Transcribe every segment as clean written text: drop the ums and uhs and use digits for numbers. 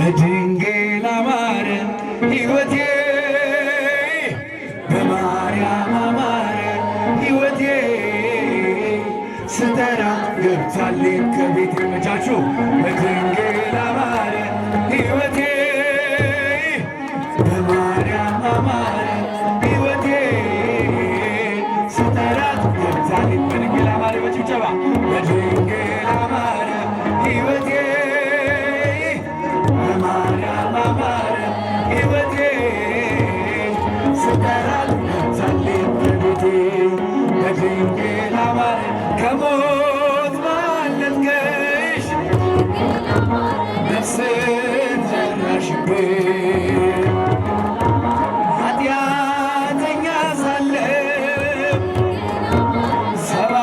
በድንግል አማረ ሕይወቴ በማርያም አማረ ሕይወቴ ስጠራ ገብታልኝ ከቤቴ መቻችሁ በድንግል አማረ ሕይወቴ በማርያም አማረ ሕይወቴ ስጠራት ገብታልኝ በድንግል አማረ በጭብጨባ በድንግል አማረ ሕይወቴ በማርያም አማረ ሕይወቴ ስጠራት ገብታልኝ በቤቴ በድንግል አማረ ከሞት ማለትከሽ ነፍስን ዘራሽብኝ ኃጢአተኛ ሳለሁ ሰባ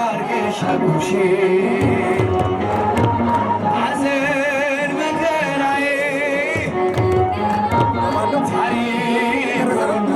አድርገሽ አቁምሽኝ ሐዘን መከራዬ ታሪክ ሆኖ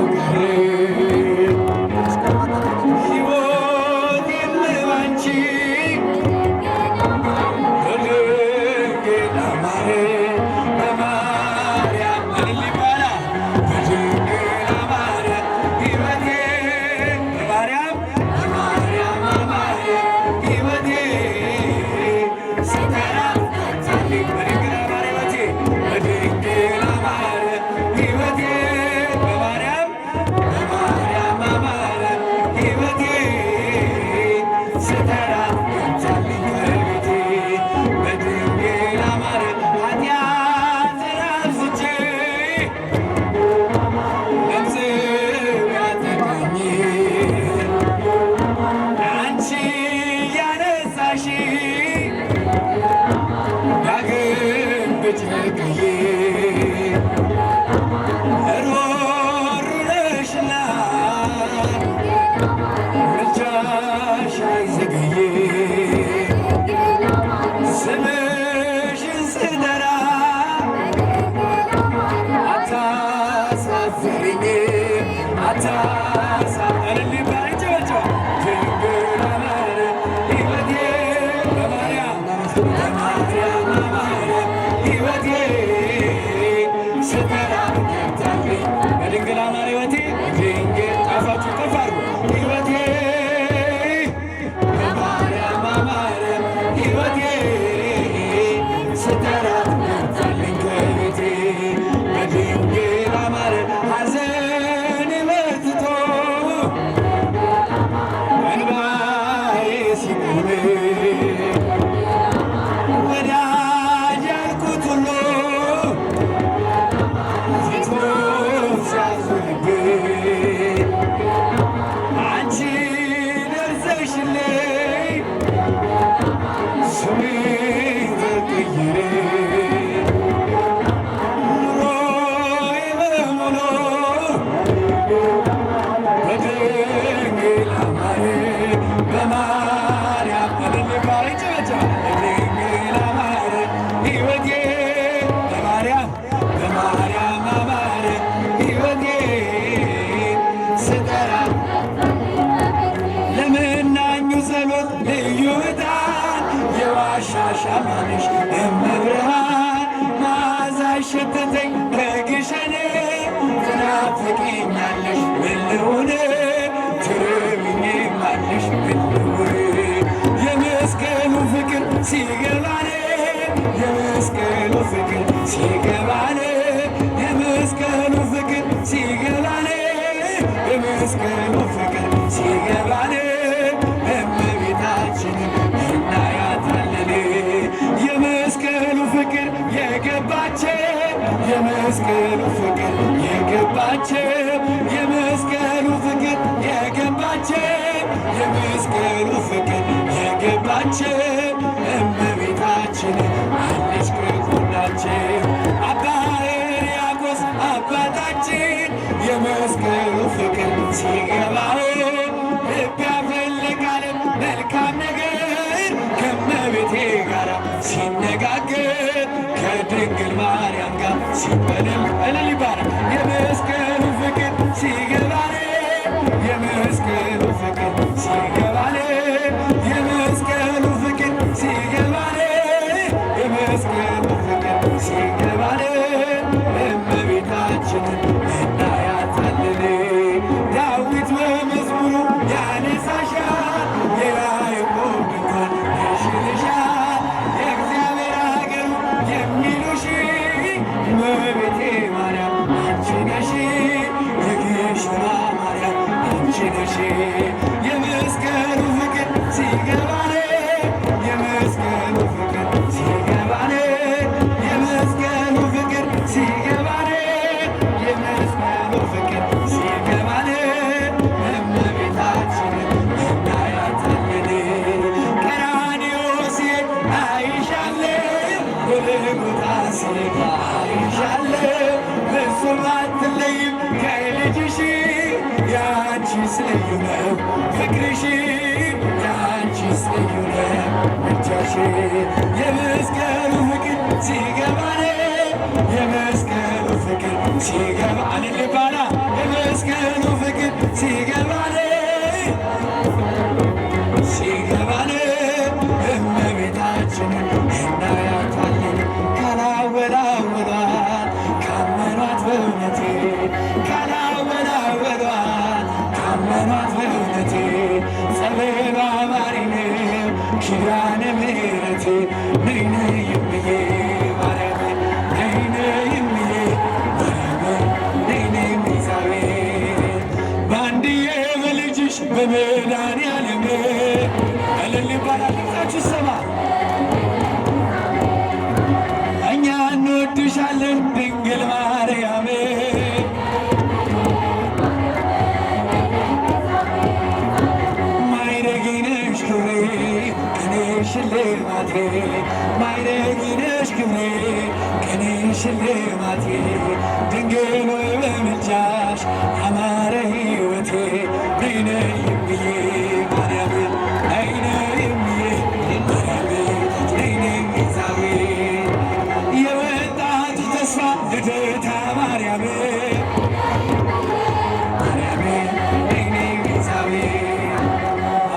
ሻማነሽ እመብርሃን መዓዛሽ ሸተተኝ ከግሸኔ ትናፍቂኛለሽ ምን ልሁን ትርብኝማለሽ ምን ልሁን የመስቀሉ ፍቅር ሲገባን የመስቀሉ ፍቅር ሲገባን የመስቀሉ ፍቅር ሲገባን የመስቀሉ ፍቅር ሲገባን እመቤታችንን እናያታለን የመስቀሉ ፍቅር የገባቸው የመስቀሉ ፍቅር የገባቸው የመስቀሉ ፍቅር የገባቸው የመስቀሉ ፍቅር የገባቸው እመቤታችንን አለች ከጎናቸው አባ ሕርያቆስ አባታችን የመስቀሉ ፍቅር ሲገባው ልብ ያፈልጋል መልካም ነገር ከእመቤቴ ጋር ሲነጋገር ከድንግል ማርያም ጋር ሲበልም እልል ይባላል የመስቀሉ ፍቅር ሲገባን የመስቀሉ ፍቅር ሲገባን የመስቀሉ ፍቅር ሲገባን የመስቀሉ ፍቅር ሲገባን እመቤታችንን እናያታለን። ዳዊት በመዝሙሩ ያነሳሻል፣ የያዕቆብ ድንኳን ይሽልሻል፣ የእግዚአብሔር አገሩ የሚሉሽ እመቤቴ ማርያም አንቺ ነሽ፣ የግሽራ ማርያም አንቺ ነሽ። የመስቀሉ ፍቅር ሲገባን የመስቀሉ ፍቅር ሲገባን የመስቀሉ ፍቅር ሲገባን የመስቀሉ ፍቅር ሲገባን እመቤታችንን እናያታለን። ቀራንዮ ሲሄድ አይሻለሁ፣ ጎልጎታ ሲሄድ አይሻለሁ። በፍጹም አትለይም ከልጅሽ፣ ያንቺስ ልዩ ነው ፍቅርሽ፣ ያንቺስ ልዩ ነው ምልጃሽ። የመስቀሉ ፍቅር ሲገባን የመስቀሉ ፍቅር ሲገባን ልባና የመስቀሉ ፍቅር ሲገባን ሲገባን እመቤታችንን እናያታለን። ካላወላወሏት ካመኗት በእውነቴ ካላወላወሏት ካመኗት በእውነቴ ጸበሏ ማሪ ነው ኪዳነ ምሕረቴ ነይ ነይ እምዬ ማርያም ነይ ነይ እምዬ ማርያም ነይ ነይ ቤዛዊት በአንድዬ በልጅሽ በመድኃኒዓለም እልል ይባላል። ድምፃችሁ ይሰማ። እኛ እንወድሻለን ድንግል ማርያም ማይረጌ ነሽ ክብሬ ቅኔ ሽልማቴ ማይረጌ ነሽ ክብሬ ቅኔ ሽልማቴ ድንግል ሆይ በምልጃሽ አማረ ሕይወቴ ነይ ነይ እምዬ ማርያም ነይ ነይ እምዬ ማርያም ነይ ነይ ቤዛዊት የወጣቱ ተስፋ ልደታ ማርያም ማርያም ነይ ነይ ቤዛዊት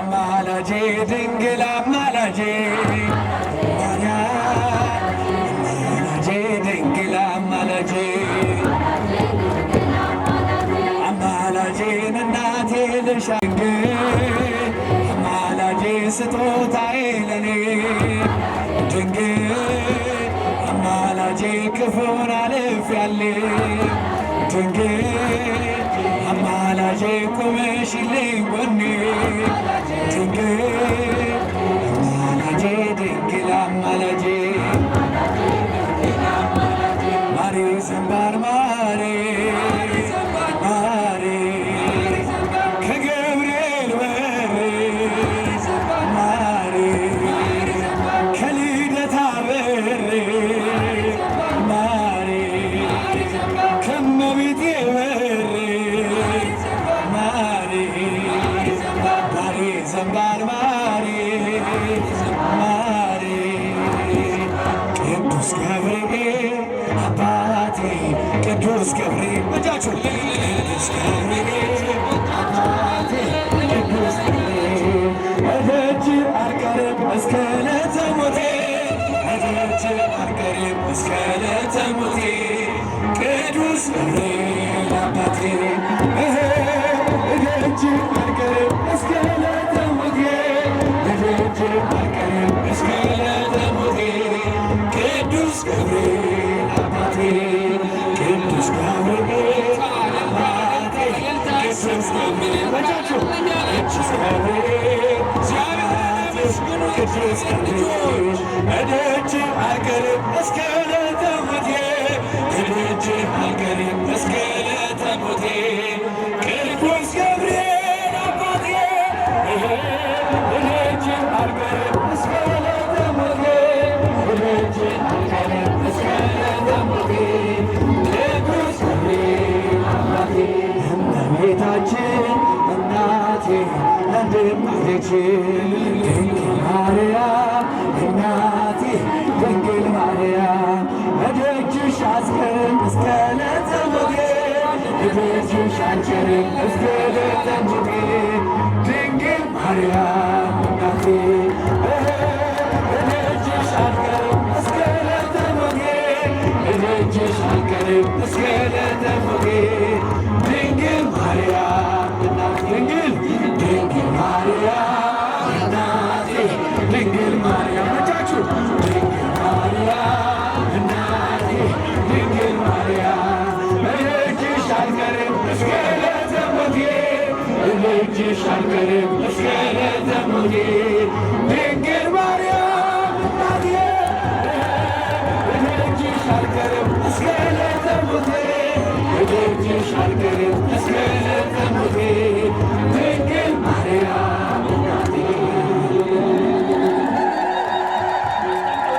አማላጄ ድንግል አማላጄ ማርያም አማላጄ ድንግል አማላጄ አማላጄን እናቴ ልሻ ድንግል አማላጄ ስጦታዬ ለኔ ድንግል አማላጄ ክፉን አልፌያለሁ ድንግል አማላጄ ቆመሽልኝ ጎኔ ድንግል አማላጄ ድንግል አማላጄ ማሬ ዘንባር ማሬ ማሬ ከገብርኤል በር ማሬ ከልደታ በር ማሬ ከመቤቴ በር ማሬ ማሬ ዘንባር ማሬ ማሬ ቅዱስ ገብርኤል አባቴ ቅዱስ ገብርኤል እጃችሁ ቅዱስ ገብርኤል አባቴ ቅዱስ ገብርኤል እደጅ አልቀርም እስከ ዕለተ ሞቴ እደጅ አልቀርም እስከ ዕለተ ሞቴ ቅዱስ ገብርኤል አባቴ እደጅ አልቀርም እስከ ዕለተ ሞቴ እደጅ አልቀርም እስከ ዕለተ ሞቴ ቅዱስ ገብርኤል አባቴ ቅዱስ ገብርኤል አባቴ ቅዱስ ገብርኤል በጃችሁ ቅዱስ ገብርኤል ቅዱስ ገብርኤል እደጅ አልቀርም እስከ ዕለተ ሞቴ እደጅ አልቀርም እስከ ዕለተ ሞቴ ቅዱስ ገብርኤል አባቴ እደጅ አልቀርም እስከ ዕለተ ሞቴ እደጅ አልቀርም እስከ ዕለተ ሞቴ ቅዱስ ገብርኤል አባቴ እመቤታችን እናቴ ወንድማችን ድንግል ማርያም እናቴ ድንግል ማርያም እደጅሽ አስቀርም እስከ ዕለተ ሞቴ እደጅሽ አልቀርም እስከ ዕለተ ሞቴ ድንግል ማርያም እናቴ እደጅሽ አልቀርም እስከ ዕለተ ሞቴ ደጅሽ አልቀርም እስከ ዕለተ ሞቴ ድንግል ማርያም እናቴ ድንግል ማርያም እናቴ ድንግል ማርያም እጃችሁ ድንግል ማርያም እናቴ ድንግል ማርያም ደጅሽ አልቀርም እስከ ዕለተ ሞቴ ደጅሽ አልቀርም እስከ ዕለተ ሞቴ ድንግል ማርያም እናቴ ደጅሽ አልቀርም እስከ